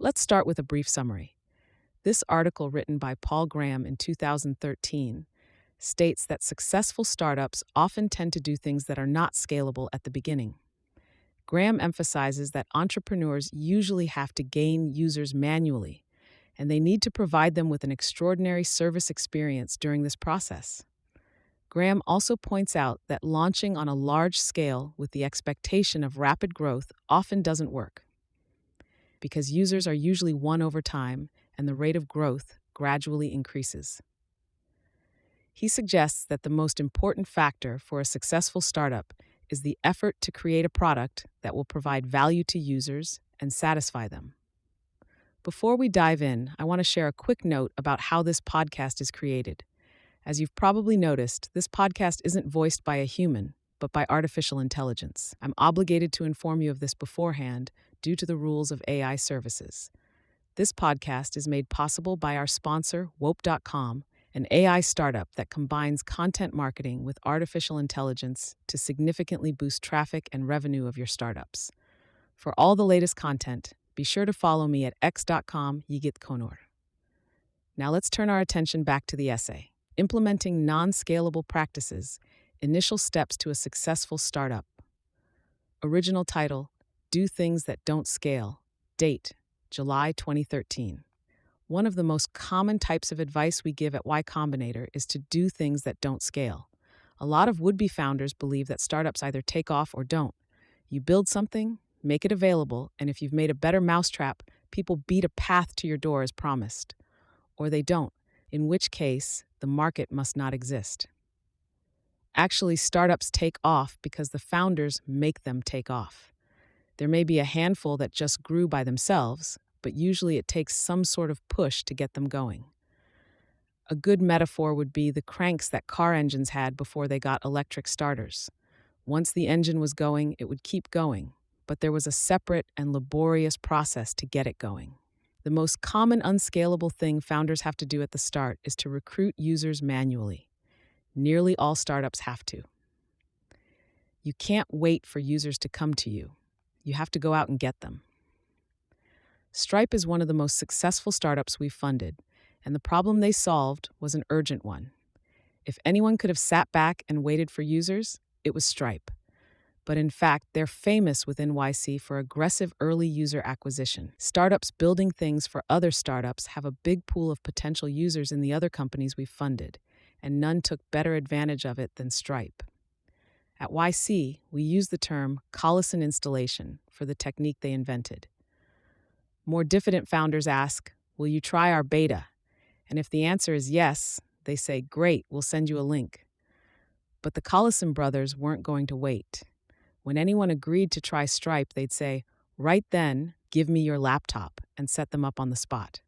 Let's start with a brief summary. This article, written by Paul Graham in 2013, states that successful startups often tend to do things that are not scalable at the beginning. Graham emphasizes that entrepreneurs usually have to gain users manually, and they need to provide them with an extraordinary service experience during this process. Graham also points out that launching on a large scale with the expectation of rapid growth often doesn't work, because users are usually won over time and the rate of growth gradually increases. He suggests that the most important factor for a successful startup is the effort to create a product that will provide value to users and satisfy them. Before we dive in, I want to share a quick note about how this podcast is created. As you've probably noticed, this podcast isn't voiced by a human, but by artificial intelligence. I'm obligated to inform you of this beforehand due to the rules of AI services. This podcast is made possible by our sponsor, Wope.com, an AI startup that combines content marketing with artificial intelligence to significantly boost traffic and revenue of your startups. For all the latest content, be sure to follow me at x.com/yigitkonor. Now let's turn our attention back to the essay. Implementing non-scalable practices, initial steps to a successful startup. Original title, Do Things That Don't Scale. Date, July 2013. One of the most common types of advice we give at Y Combinator is to do things that don't scale. A lot of would-be founders believe that startups either take off or don't. You build something, make it available, and if you've made a better mousetrap, people beat a path to your door as promised. Or they don't, in which case, the market must not exist. Actually, startups take off because the founders make them take off. There may be a handful that just grew by themselves, but usually it takes some sort of push to get them going. A good metaphor would be the cranks that car engines had before they got electric starters. Once the engine was going, it would keep going, but there was a separate and laborious process to get it going. The most common unscalable thing founders have to do at the start is to recruit users manually. Nearly all startups have to. You can't wait for users to come to you. You have to go out and get them. Stripe is one of the most successful startups we've funded, and the problem they solved was an urgent one. If anyone could have sat back and waited for users, it was Stripe. But in fact, they're famous within YC for aggressive early user acquisition. Startups building things for other startups have a big pool of potential users in the other companies we've funded, and none took better advantage of it than Stripe. At YC, we use the term Collison installation for the technique they invented. More diffident founders ask, "Will you try our beta?" And if the answer is yes, they say, "Great, we'll send you a link." But the Collison brothers weren't going to wait. When anyone agreed to try Stripe, they'd say, "Right then, give me your laptop," and set them up on the spot.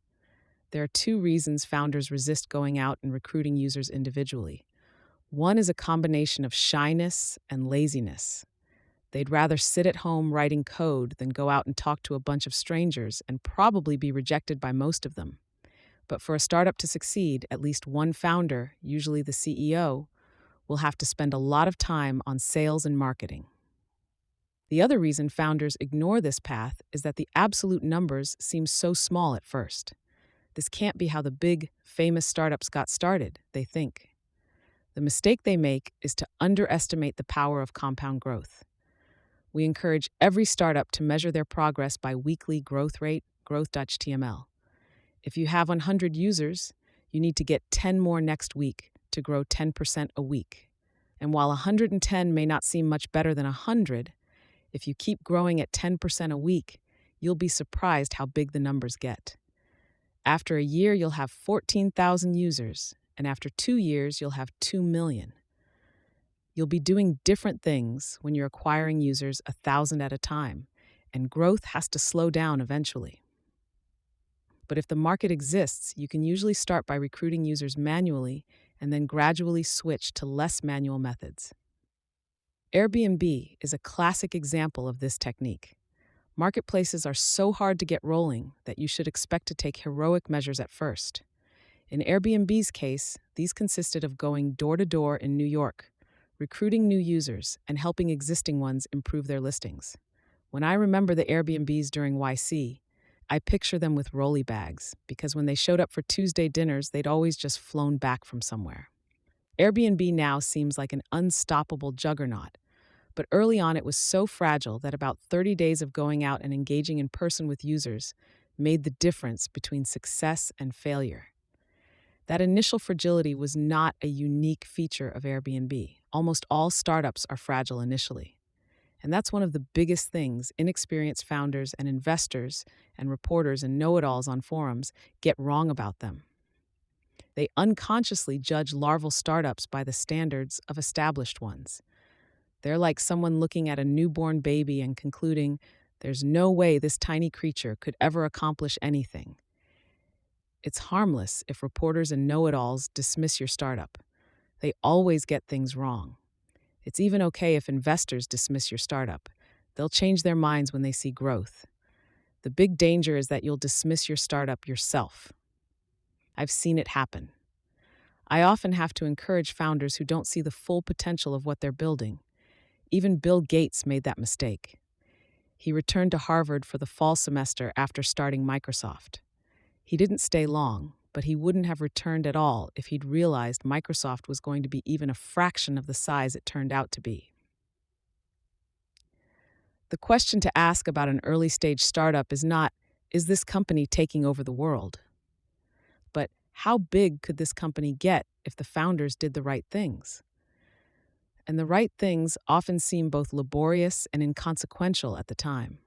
There are two reasons founders resist going out and recruiting users individually. One is a combination of shyness and laziness. They'd rather sit at home writing code than go out and talk to a bunch of strangers and probably be rejected by most of them. But for a startup to succeed, at least one founder, usually the CEO, will have to spend a lot of time on sales and marketing. The other reason founders ignore this path is that the absolute numbers seem so small at first. This can't be how the big, famous startups got started, they think. The mistake they make is to underestimate the power of compound growth. We encourage every startup to measure their progress by weekly growth rate, growth.html. If you have 100 users, you need to get 10 more next week to grow 10% a week. And while 110 may not seem much better than 100, if you keep growing at 10% a week, you'll be surprised how big the numbers get. After a year, you'll have 14,000 users, and after 2 years, you'll have 2 million. You'll be doing different things when you're acquiring users 1,000 at a time, and growth has to slow down eventually. But if the market exists, you can usually start by recruiting users manually and then gradually switch to less manual methods. Airbnb is a classic example of this technique. Marketplaces are so hard to get rolling that you should expect to take heroic measures at first. In Airbnb's case, these consisted of going door to door in New York, recruiting new users, and helping existing ones improve their listings. When I remember the Airbnbs during YC, I picture them with rolly bags because when they showed up for Tuesday dinners, they'd always just flown back from somewhere. Airbnb now seems like an unstoppable juggernaut, but early on it was so fragile that about 30 days of going out and engaging in person with users made the difference between success and failure. That initial fragility was not a unique feature of Airbnb. Almost all startups are fragile initially. And that's one of the biggest things inexperienced founders and investors and reporters and know-it-alls on forums get wrong about them. They unconsciously judge larval startups by the standards of established ones. They're like someone looking at a newborn baby and concluding, there's no way this tiny creature could ever accomplish anything. It's harmless if reporters and know-it-alls dismiss your startup. They always get things wrong. It's even okay if investors dismiss your startup. They'll change their minds when they see growth. The big danger is that you'll dismiss your startup yourself. I've seen it happen. I often have to encourage founders who don't see the full potential of what they're building. Even Bill Gates made that mistake. He returned to Harvard for the fall semester after starting Microsoft. He didn't stay long, but he wouldn't have returned at all if he'd realized Microsoft was going to be even a fraction of the size it turned out to be. The question to ask about an early-stage startup is not, is this company taking over the world? But how big could this company get if the founders did the right things? And the right things often seem both laborious and inconsequential at the time.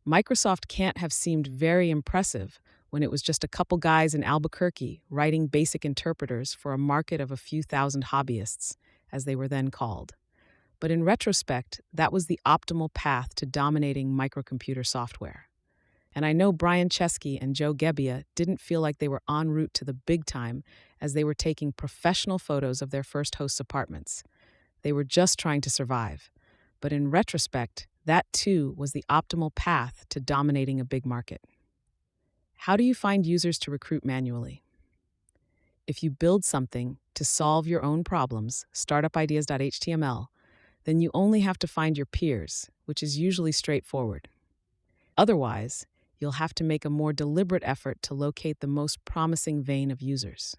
Microsoft can't have seemed very impressive when it was just a couple guys in Albuquerque writing basic interpreters for a market of a few thousand hobbyists, as they were then called. But in retrospect, that was the optimal path to dominating microcomputer software. And I know Brian Chesky and Joe Gebbia didn't feel like they were en route to the big time as they were taking professional photos of their first host's apartments. They were just trying to survive. But in retrospect, that too was the optimal path to dominating a big market. How do you find users to recruit manually? If you build something to solve your own problems, startupideas.html, then you only have to find your peers, which is usually straightforward. Otherwise, you'll have to make a more deliberate effort to locate the most promising vein of users.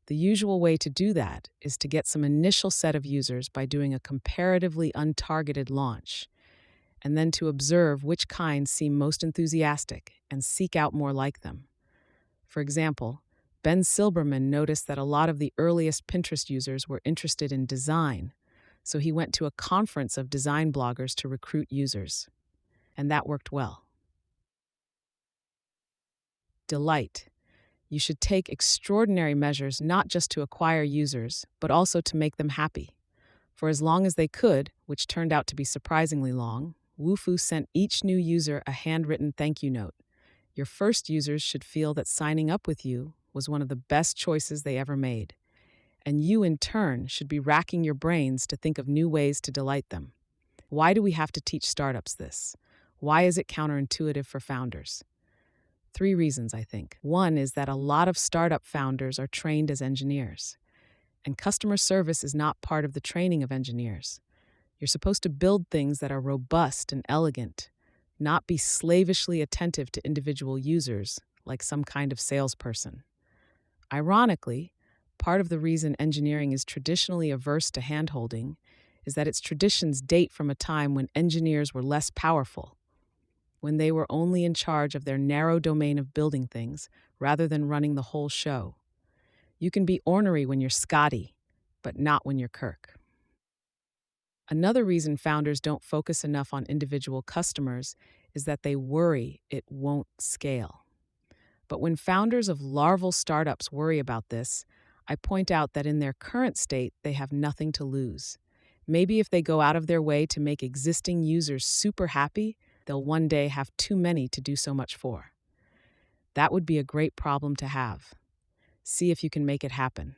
The usual way to do that is to get some initial set of users by doing a comparatively untargeted launch, and then to observe which kinds seem most enthusiastic and seek out more like them. For example, Ben Silberman noticed that a lot of the earliest Pinterest users were interested in design, so he went to a conference of design bloggers to recruit users. And that worked well. Delight. You should take extraordinary measures not just to acquire users, but also to make them happy. For as long as they could, which turned out to be surprisingly long, Wufoo sent each new user a handwritten thank you note. Your first users should feel that signing up with you was one of the best choices they ever made. And you, in turn, should be racking your brains to think of new ways to delight them. Why do we have to teach startups this? Why is it counterintuitive for founders? 3 reasons, I think. One is that a lot of startup founders are trained as engineers, and customer service is not part of the training of engineers. You're supposed to build things that are robust and elegant, not be slavishly attentive to individual users like some kind of salesperson. Ironically, part of the reason engineering is traditionally averse to handholding is that its traditions date from a time when engineers were less powerful, when they were only in charge of their narrow domain of building things rather than running the whole show. You can be ornery when you're Scotty, but not when you're Kirk. Another reason founders don't focus enough on individual customers is that they worry it won't scale. But when founders of larval startups worry about this, I point out that in their current state, they have nothing to lose. Maybe if they go out of their way to make existing users super happy, they'll one day have too many to do so much for. That would be a great problem to have. See if you can make it happen.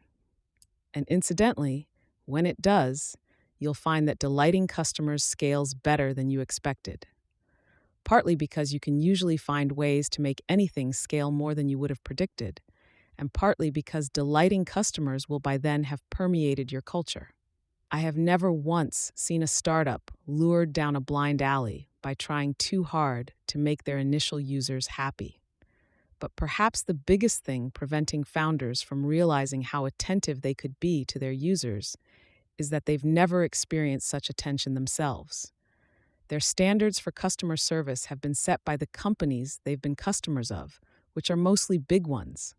And incidentally, when it does, you'll find that delighting customers scales better than you expected. Partly because you can usually find ways to make anything scale more than you would have predicted, and partly because delighting customers will by then have permeated your culture. I have never once seen a startup lured down a blind alley by trying too hard to make their initial users happy. But perhaps the biggest thing preventing founders from realizing how attentive they could be to their users is that they've never experienced such attention themselves. Their standards for customer service have been set by the companies they've been customers of, which are mostly big ones.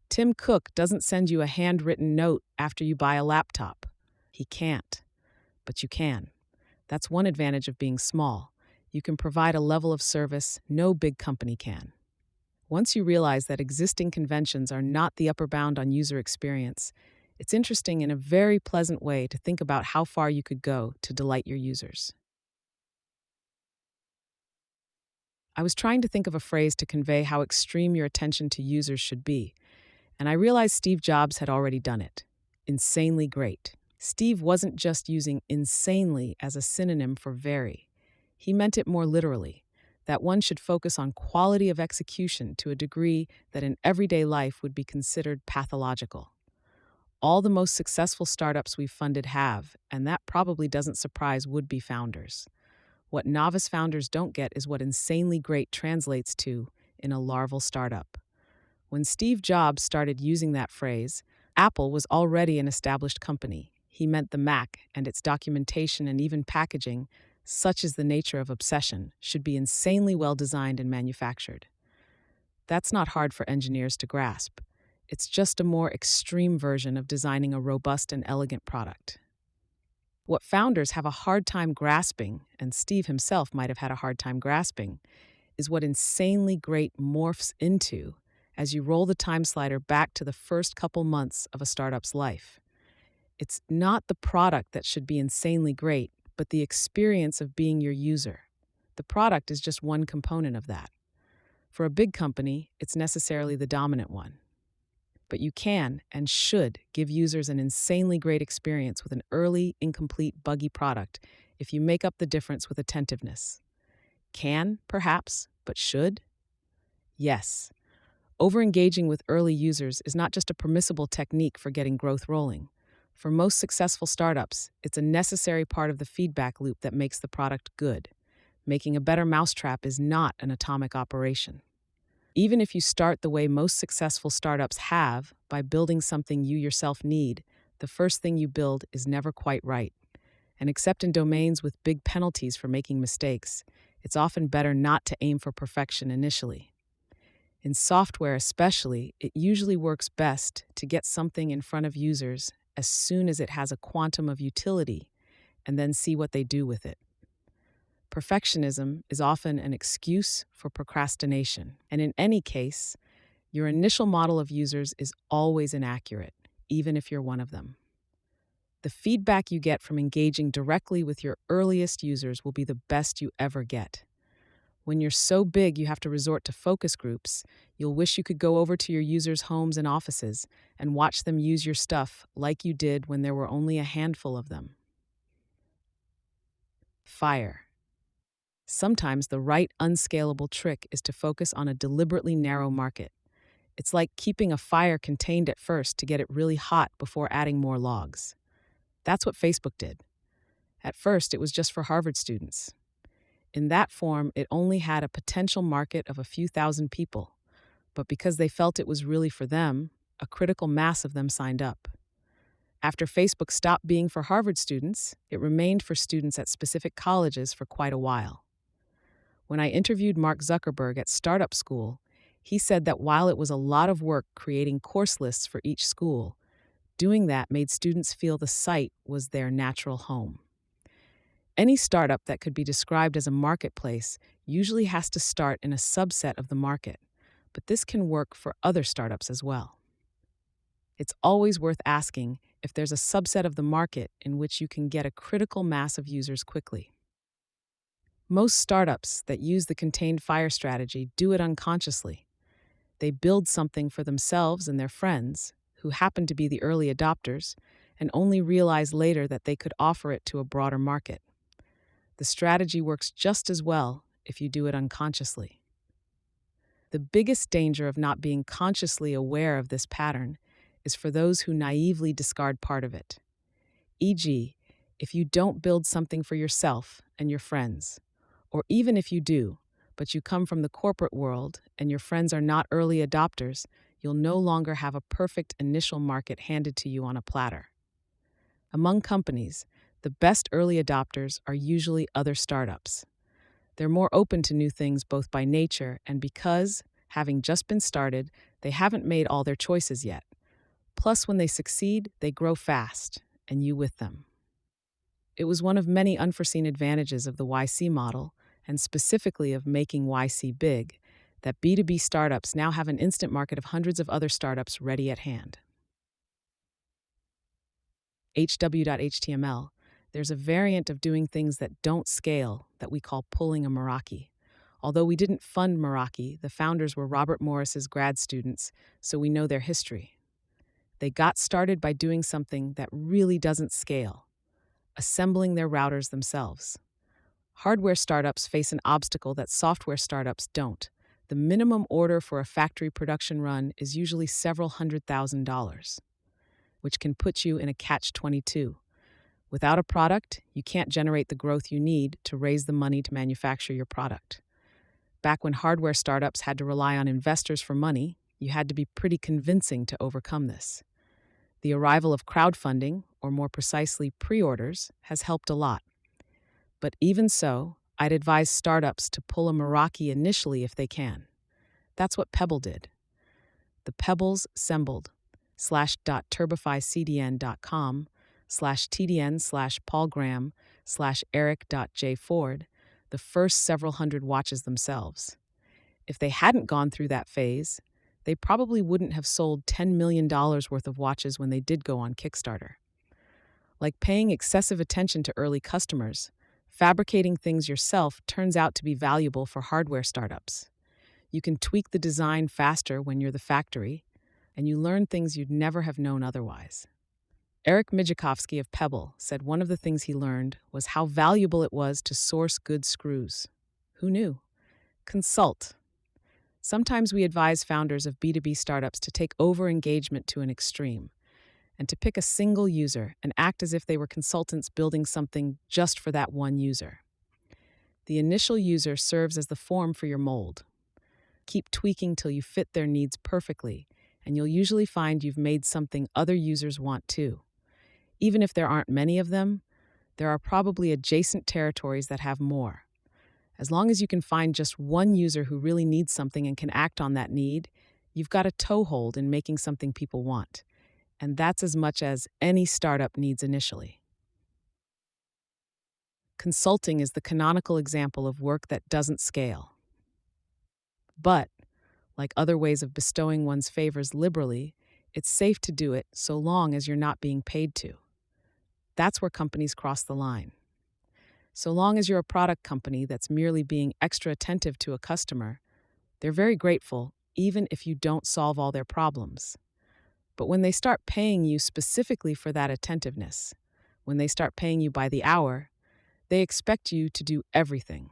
Tim Cook doesn't send you a handwritten note after you buy a laptop. He can't, but you can. That's one advantage of being small. You can provide a level of service no big company can. Once you realize that existing conventions are not the upper bound on user experience, it's interesting in a very pleasant way to think about how far you could go to delight your users. I was trying to think of a phrase to convey how extreme your attention to users should be, and I realized Steve Jobs had already done it. Insanely great. Steve wasn't just using insanely as a synonym for very. He meant it more literally, that one should focus on quality of execution to a degree that in everyday life would be considered pathological. All the most successful startups we've funded have, and that probably doesn't surprise would-be founders. What novice founders don't get is what insanely great translates to in a larval startup. When Steve Jobs started using that phrase, Apple was already an established company. He meant the Mac and its documentation and even packaging, such as the nature of obsession, should be insanely well designed and manufactured. That's not hard for engineers to grasp. It's just a more extreme version of designing a robust and elegant product. What founders have a hard time grasping, and Steve himself might have had a hard time grasping, is what insanely great morphs into as you roll the time slider back to the first couple months of a startup's life. It's not the product that should be insanely great, but the experience of being your user. The product is just one component of that. For a big company, it's necessarily the dominant one. But you can and should give users an insanely great experience with an early, incomplete, buggy product if you make up the difference with attentiveness. Can, perhaps, but should? Yes. Overengaging with early users is not just a permissible technique for getting growth rolling. For most successful startups, it's a necessary part of the feedback loop that makes the product good. Making a better mousetrap is not an atomic operation. Even if you start the way most successful startups have, by building something you yourself need, the first thing you build is never quite right. And except in domains with big penalties for making mistakes, it's often better not to aim for perfection initially. In software especially, it usually works best to get something in front of users as soon as it has a quantum of utility, and then see what they do with it. Perfectionism is often an excuse for procrastination, and in any case, your initial model of users is always inaccurate, even if you're one of them. The feedback you get from engaging directly with your earliest users will be the best you ever get. When you're so big you have to resort to focus groups, you'll wish you could go over to your users' homes and offices and watch them use your stuff like you did when there were only a handful of them. Fire. Sometimes the right unscalable trick is to focus on a deliberately narrow market. It's like keeping a fire contained at first to get it really hot before adding more logs. That's what Facebook did. At first, it was just for Harvard students. In that form, it only had a potential market of a few thousand people, but because they felt it was really for them, a critical mass of them signed up. After Facebook stopped being for Harvard students, it remained for students at specific colleges for quite a while. When I interviewed Mark Zuckerberg at Startup School, he said that while it was a lot of work creating course lists for each school, doing that made students feel the site was their natural home. Any startup that could be described as a marketplace usually has to start in a subset of the market, but this can work for other startups as well. It's always worth asking if there's a subset of the market in which you can get a critical mass of users quickly. Most startups that use the contained fire strategy do it unconsciously. They build something for themselves and their friends, who happen to be the early adopters, and only realize later that they could offer it to a broader market. The strategy works just as well if you do it unconsciously. The biggest danger of not being consciously aware of this pattern is for those who naively discard part of it. E.g., if you don't build something for yourself and your friends, Or even if you do, but you come from the corporate world and your friends are not early adopters, you'll no longer have a perfect initial market handed to you on a platter. Among companies, the best early adopters are usually other startups. They're more open to new things both by nature and because, having just been started, they haven't made all their choices yet. Plus, when they succeed, they grow fast, and you with them. It was one of many unforeseen advantages of the YC model, and specifically of making YC big, that B2B startups now have an instant market of hundreds of other startups ready at hand. HW.html, there's a variant of doing things that don't scale that we call pulling a Meraki. Although we didn't fund Meraki, the founders were Robert Morris's grad students, so we know their history. They got started by doing something that really doesn't scale, assembling their routers themselves. Hardware startups face an obstacle that software startups don't. The minimum order for a factory production run is usually several $100,000, which can put you in a catch-22. Without a product, you can't generate the growth you need to raise the money to manufacture your product. Back when hardware startups had to rely on investors for money, you had to be pretty convincing to overcome this. The arrival of crowdfunding, or more precisely pre-orders, has helped a lot. But even so, I'd advise startups to pull a Meraki initially if they can. That's what Pebble did. The Pebbles assembled /.turbifycdn.com /TDN/Paul Graham/Eric.J. Ford, the first several hundred watches themselves. If they hadn't gone through that phase, they probably wouldn't have sold $10 million worth of watches when they did go on Kickstarter. Like paying excessive attention to early customers, fabricating things yourself turns out to be valuable for hardware startups. You can tweak the design faster when you're the factory, and you learn things you'd never have known otherwise. Eric Mijakovsky of Pebble said one of the things he learned was how valuable it was to source good screws. Who knew? Consult. Sometimes we advise founders of B2B startups to take over-engagement to an extreme and to pick a single user and act as if they were consultants building something just for that one user. The initial user serves as the form for your mold. Keep tweaking till you fit their needs perfectly, and you'll usually find you've made something other users want too. Even if there aren't many of them, there are probably adjacent territories that have more. As long as you can find just one user who really needs something and can act on that need, you've got a toehold in making something people want. And that's as much as any startup needs initially. Consulting is the canonical example of work that doesn't scale. But, like other ways of bestowing one's favors liberally, it's safe to do it so long as you're not being paid to. That's where companies cross the line. So long as you're a product company that's merely being extra attentive to a customer, they're very grateful, even if you don't solve all their problems. But when they start paying you specifically for that attentiveness, when they start paying you by the hour, they expect you to do everything.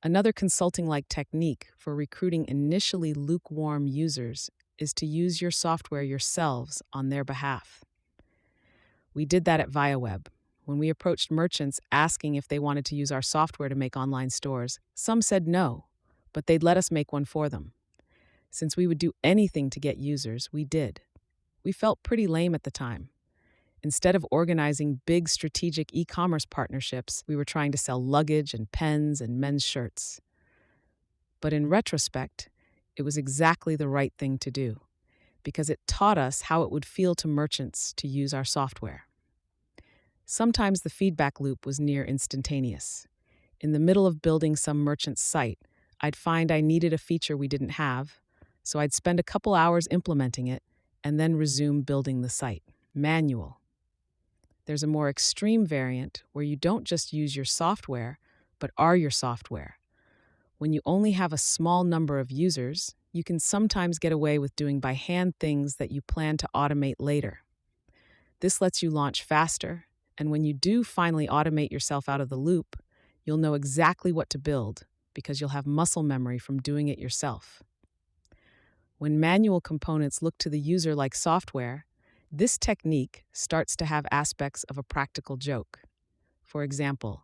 Another consulting-like technique for recruiting initially lukewarm users is to use your software yourselves on their behalf. We did that at ViaWeb. When we approached merchants asking if they wanted to use our software to make online stores, some said no, but they'd let us make one for them. Since we would do anything to get users, we did. We felt pretty lame at the time. Instead of organizing big strategic e-commerce partnerships, we were trying to sell luggage and pens and men's shirts. But in retrospect, it was exactly the right thing to do, because it taught us how it would feel to merchants to use our software. Sometimes the feedback loop was near instantaneous. In the middle of building some merchant's site, I'd find I needed a feature we didn't have, so I'd spend a couple hours implementing it and then resume building the site. Manual. There's a more extreme variant where you don't just use your software, but are your software. When you only have a small number of users, you can sometimes get away with doing by hand things that you plan to automate later. This lets you launch faster, and when you do finally automate yourself out of the loop, you'll know exactly what to build because you'll have muscle memory from doing it yourself. When manual components look to the user like software, this technique starts to have aspects of a practical joke. For example,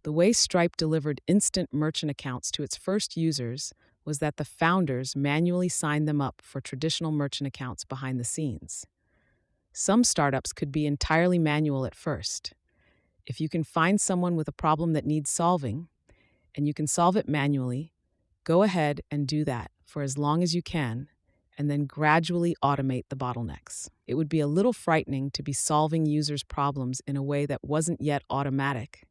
The way Stripe delivered instant merchant accounts to its first users was that the founders manually signed them up for traditional merchant accounts behind the scenes. Some startups could be entirely manual at first. If you can find someone with a problem that needs solving, and you can solve it manually, go ahead and do that for as long as you can, and then gradually automate the bottlenecks. It would be a little frightening to be solving users' problems in a way that wasn't yet automatic,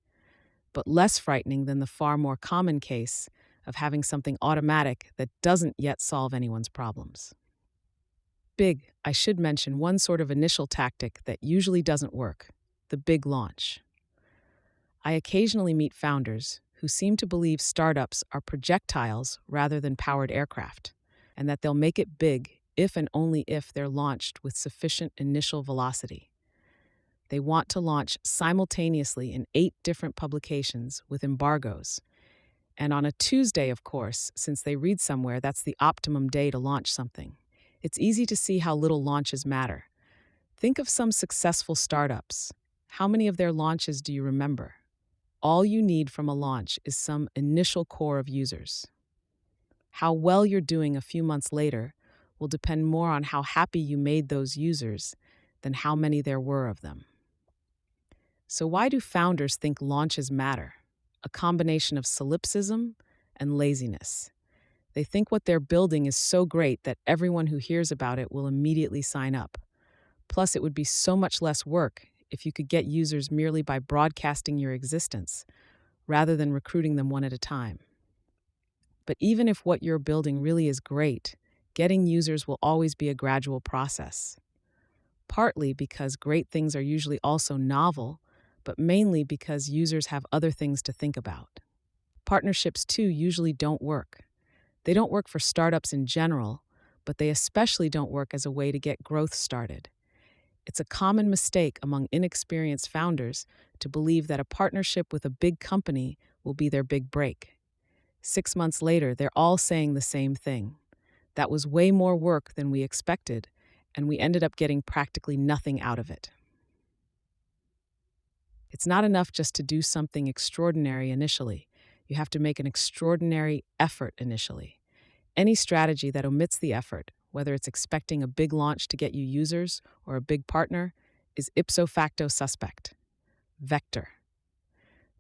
but less frightening than the far more common case of having something automatic that doesn't yet solve anyone's problems. I should mention one sort of initial tactic that usually doesn't work: the big launch. I occasionally meet founders who seem to believe startups are projectiles rather than powered aircraft, and that they'll make it big if and only if they're launched with sufficient initial velocity. They want to launch simultaneously in 8 different publications with embargoes. And on a Tuesday, of course, since they read somewhere that's the optimum day to launch something. It's easy to see how little launches matter. Think of some successful startups. How many of their launches do you remember? All you need from a launch is some initial core of users. How well you're doing a few months later will depend more on how happy you made those users than how many there were of them. So why do founders think launches matter? A combination of solipsism and laziness. They think what they're building is so great that everyone who hears about it will immediately sign up. Plus, it would be so much less work if you could get users merely by broadcasting your existence, rather than recruiting them one at a time. But even if what you're building really is great, getting users will always be a gradual process. Partly because great things are usually also novel, but mainly because users have other things to think about. Partnerships, too, usually don't work. They don't work for startups in general, but they especially don't work as a way to get growth started. It's a common mistake among inexperienced founders to believe that a partnership with a big company will be their big break. 6 months later, they're all saying the same thing. That was way more work than we expected, and we ended up getting practically nothing out of it. It's not enough just to do something extraordinary initially. You have to make an extraordinary effort initially. Any strategy that omits the effort, whether it's expecting a big launch to get you users or a big partner, is ipso facto suspect. Vector.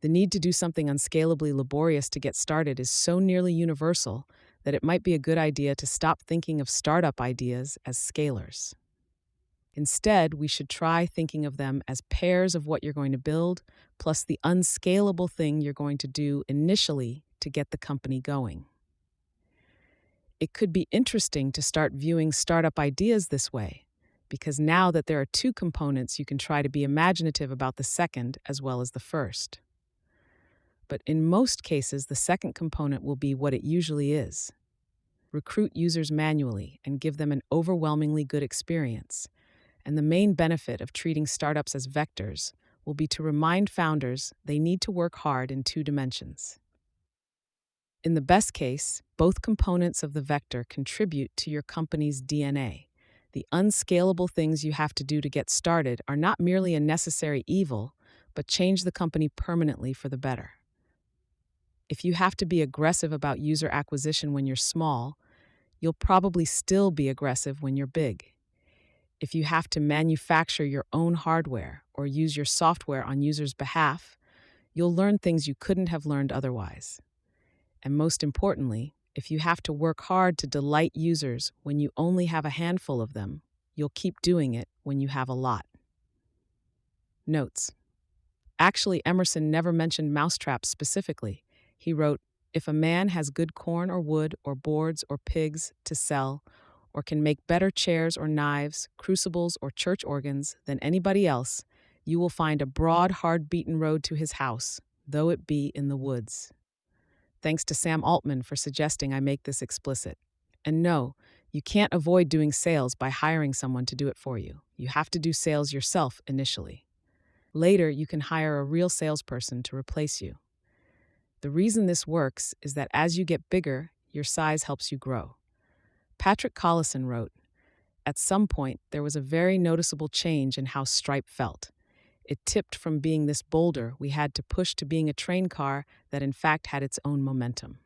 The need to do something unscalably laborious to get started is so nearly universal that it might be a good idea to stop thinking of startup ideas as scalars. Instead, we should try thinking of them as pairs of what you're going to build, plus the unscalable thing you're going to do initially to get the company going. It could be interesting to start viewing startup ideas this way, because now that there are 2 components, you can try to be imaginative about the second as well as the first. But in most cases, the second component will be what it usually is. Recruit users manually and give them an overwhelmingly good experience. And the main benefit of treating startups as vectors will be to remind founders they need to work hard in 2 dimensions. In the best case, both components of the vector contribute to your company's DNA. The unscalable things you have to do to get started are not merely a necessary evil, but change the company permanently for the better. If you have to be aggressive about user acquisition when you're small, you'll probably still be aggressive when you're big. If you have to manufacture your own hardware or use your software on users' behalf, you'll learn things you couldn't have learned otherwise. And most importantly, if you have to work hard to delight users when you only have a handful of them, you'll keep doing it when you have a lot. Notes. Actually, Emerson never mentioned mousetraps specifically. He wrote, "If a man has good corn or wood or boards or pigs to sell, or can make better chairs or knives, crucibles or church organs than anybody else, you will find a broad, hard-beaten road to his house, though it be in the woods." Thanks to Sam Altman for suggesting I make this explicit. And no, you can't avoid doing sales by hiring someone to do it for you. You have to do sales yourself initially. Later, you can hire a real salesperson to replace you. The reason this works is that as you get bigger, your size helps you grow. Patrick Collison wrote, "At some point, there was a very noticeable change in how Stripe felt. It tipped from being this boulder we had to push to being a train car that in fact had its own momentum.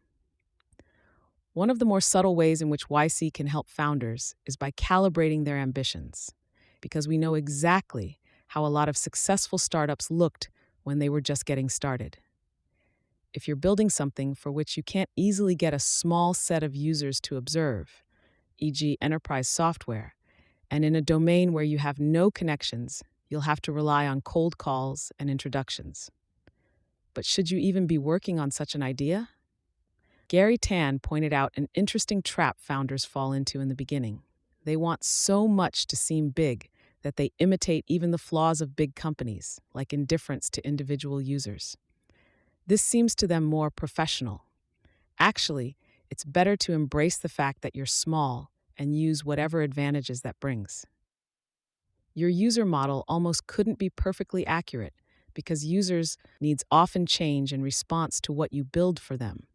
One of the more subtle ways in which YC can help founders is by calibrating their ambitions, because we know exactly how a lot of successful startups looked when they were just getting started. If you're building something for which you can't easily get a small set of users to observe, e.g., enterprise software, and in a domain where you have no connections, you'll have to rely on cold calls and introductions. But should you even be working on such an idea? Gary Tan pointed out an interesting trap founders fall into in the beginning. They want so much to seem big that they imitate even the flaws of big companies, like indifference to individual users. This seems to them more professional. Actually, it's better to embrace the fact that you're small and use whatever advantages that brings. Your user model almost couldn't be perfectly accurate because users' needs often change in response to what you build for them.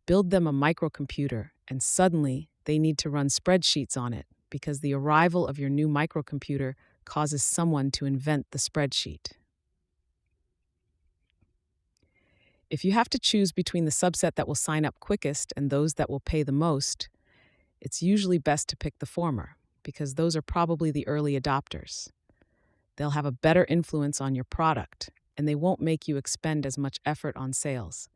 Build them a microcomputer, and suddenly they need to run spreadsheets on it because the arrival of your new microcomputer causes someone to invent the spreadsheet. If you have to choose between the subset that will sign up quickest and those that will pay the most, it's usually best to pick the former, because those are probably the early adopters. They'll have a better influence on your product, and they won't make you expend as much effort on sales.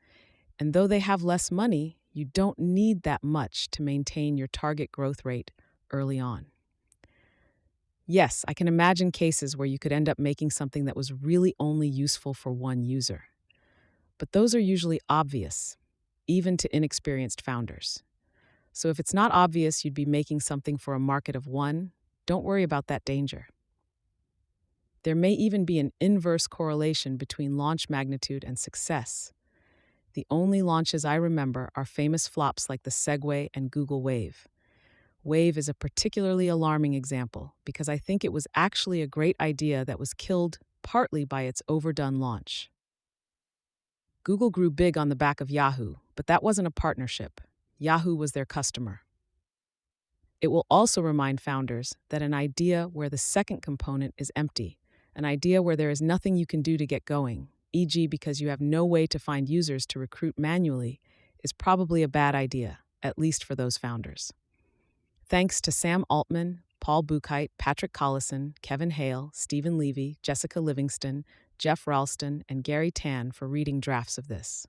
And though they have less money, you don't need that much to maintain your target growth rate early on. Yes, I can imagine cases where you could end up making something that was really only useful for one user. But those are usually obvious, even to inexperienced founders. So if it's not obvious you'd be making something for a market of one, don't worry about that danger. There may even be an inverse correlation between launch magnitude and success. The only launches I remember are famous flops like the Segway and Google Wave. Wave is a particularly alarming example because I think it was actually a great idea that was killed partly by its overdone launch. Google grew big on the back of Yahoo, but that wasn't a partnership. Yahoo was their customer. It will also remind founders that an idea where the second component is empty, an idea where there is nothing you can do to get going, e.g., because you have no way to find users to recruit manually, is probably a bad idea, at least for those founders. Thanks to Sam Altman, Paul Buchheit, Patrick Collison, Kevin Hale, Stephen Levy, Jessica Livingston, Jeff Ralston, and Gary Tan for reading drafts of this.